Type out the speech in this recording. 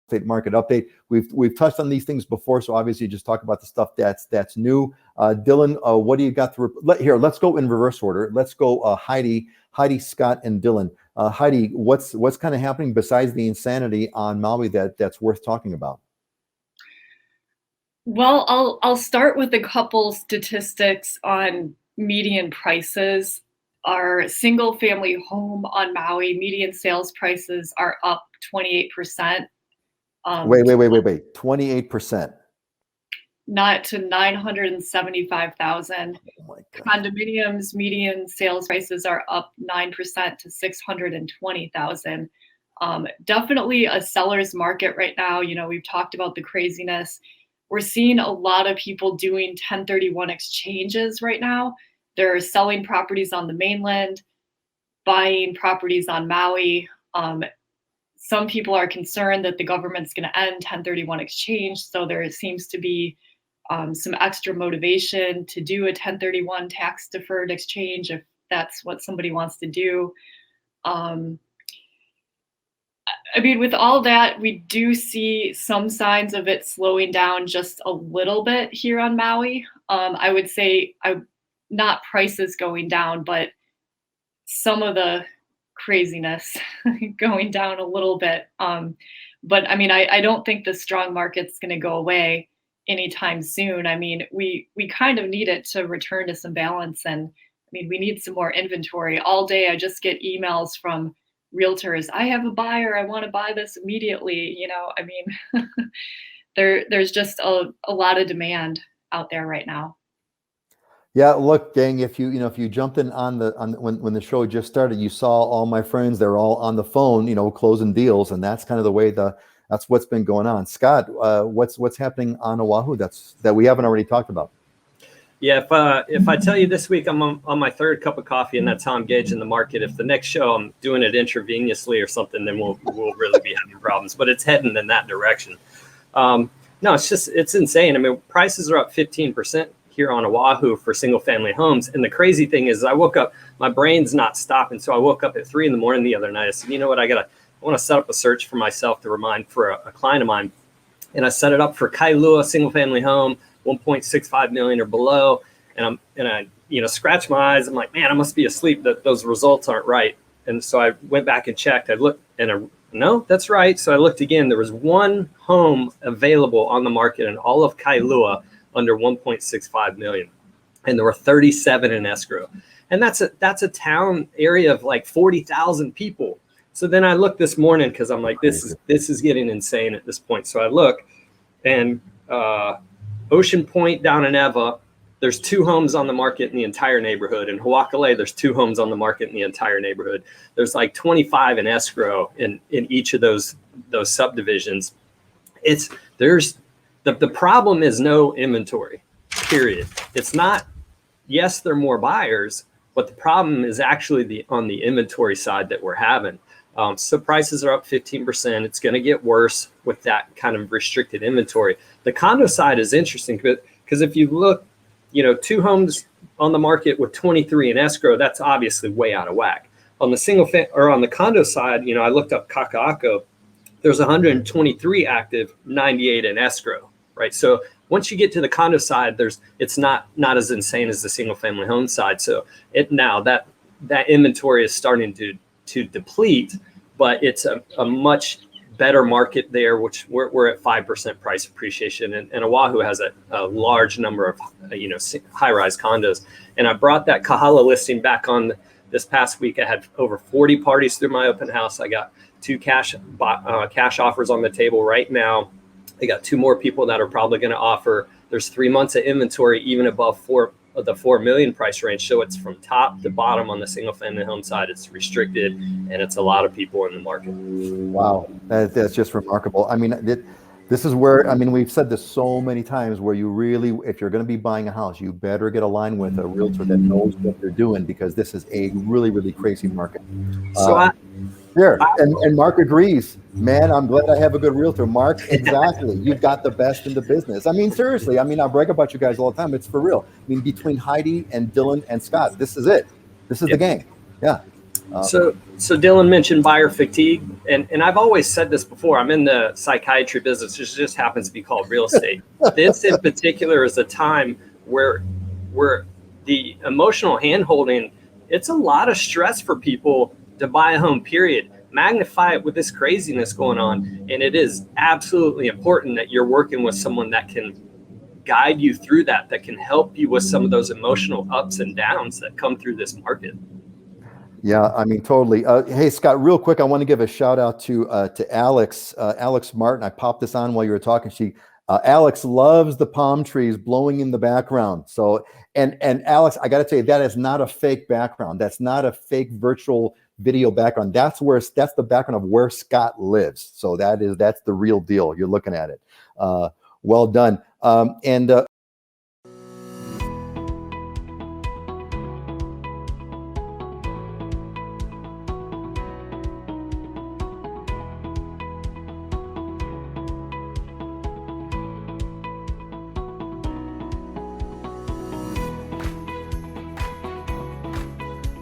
estate market update. We've touched on these things before, so obviously just talk about the stuff that's new. Dylan, what do you got to here? Let's go in reverse order. Let's go Heidi, Scott, and Dylan. Heidi, what's kind of happening besides the insanity on Maui that's worth talking about? Well, I'll start with a couple statistics on median prices. Our single family home on Maui, median sales prices are up 28%. Wait. 28%. Not to 975,000. Oh my God. Condominiums, median sales prices are up 9% to 620,000. Definitely a seller's market right now. You know, we've talked about the craziness. We're seeing a lot of people doing 1031 exchanges right now. They're selling properties on the mainland, buying properties on Maui. Some people are concerned that the government's going to end 1031 exchange. So there seems to be some extra motivation to do a 1031 tax deferred exchange if that's what somebody wants to do. I mean, with all that, we do see some signs of it slowing down just a little bit here on Maui. I would say not prices going down, but some of the craziness going down a little bit. But I mean, I don't think the strong market's going to go away anytime soon. I mean, we kind of need it to return to some balance. And I mean, we need some more inventory. All day I just get emails from realtors. I have a buyer. I want to buy this immediately. You know, I mean, there's just a lot of demand out there right now. Yeah, look, gang, if you jumped in on when the show just started, you saw all my friends, they're all on the phone, closing deals, and that's kind of the way that's what's been going on. Scott, what's happening on Oahu that we haven't already talked about? Yeah, if I tell you this week I'm on my third cup of coffee, and that's how I'm gauging the market. If the next show I'm doing it intravenously or something, then we'll really be having problems. But it's heading in that direction. No, it's insane. I mean, prices are up 15% here on Oahu for single family homes. And the crazy thing is I woke up, my brain's not stopping. So I woke up at 3 a.m. the other night. I said, you know what, I want to set up a search for myself to remind for a client of mine. And I set it up for Kailua single family home, 1.65 million or below. And I scratched my eyes. I'm like, man, I must be asleep that those results aren't right. And so I went back and checked. I looked and no, that's right. So I looked again. There was one home available on the market in all of Kailua under 1.65 million. And there were 37 in escrow. And that's a town area of like 40,000 people. So then I looked this morning because I'm like, this is getting insane at this point. So I look, and Ocean Point down in Eva, there's 2 homes on the market in the entire neighborhood. In Hawakale, there's 2 homes on the market in the entire neighborhood. There's like 25 in escrow in each of those subdivisions. The problem is no inventory, period. It's not, yes, there are more buyers, but the problem is actually on the inventory side that we're having. So prices are up 15%. It's going to get worse with that kind of restricted inventory. The condo side is interesting because if you look, 2 homes on the market with 23 in escrow, that's obviously way out of whack. On the on the condo side, I looked up Kaka'ako. There's 123 active, 98 in escrow, right? So once you get to the condo side, it's not as insane as the single family home side. So now that inventory is starting to deplete, but it's a much better market there, which we're at 5% price appreciation, and Oahu has a large number of high-rise condos. And I brought that Kahala listing back on this past week. I had over 40 parties through my open house. I got 2 cash offers on the table right now. I got 2 more people that are probably going to offer. There's 3 months of inventory, even above the 4 million price range. So it's from top to bottom on the single family home side. It's restricted, and it's a lot of people in the market. Wow, that's just remarkable. I mean, this is where, we've said this so many times, where you really, if you're going to be buying a house, you better get aligned with a realtor that knows what they're doing, because this is a really, really crazy market. And Mark agrees. Man, I'm glad I have a good realtor. Mark, exactly. You've got the best in the business. Seriously. I brag about you guys all the time. It's for real. Between Heidi and Dylan and Scott, this is it. This is the game. Yeah. So Dylan mentioned buyer fatigue, and I've always said this before. I'm in the psychiatry business. It just happens to be called real estate. This in particular is a time where the emotional handholding, it's a lot of stress for people to buy a home, period. Magnify it with this craziness going on. And it is absolutely important that you're working with someone that can guide you through that can help you with some of those emotional ups and downs that come through this market. Yeah, I mean, totally. Hey, Scott, real quick, I want to give a shout out to Alex, Alex Martin. I popped this on while you were talking. Alex loves the palm trees blowing in the background. So, and Alex, I got to tell you, that is not a fake background. That's not a fake virtual video background. That's the background of where Scott lives. So that's the real deal. You're looking at it. Well done.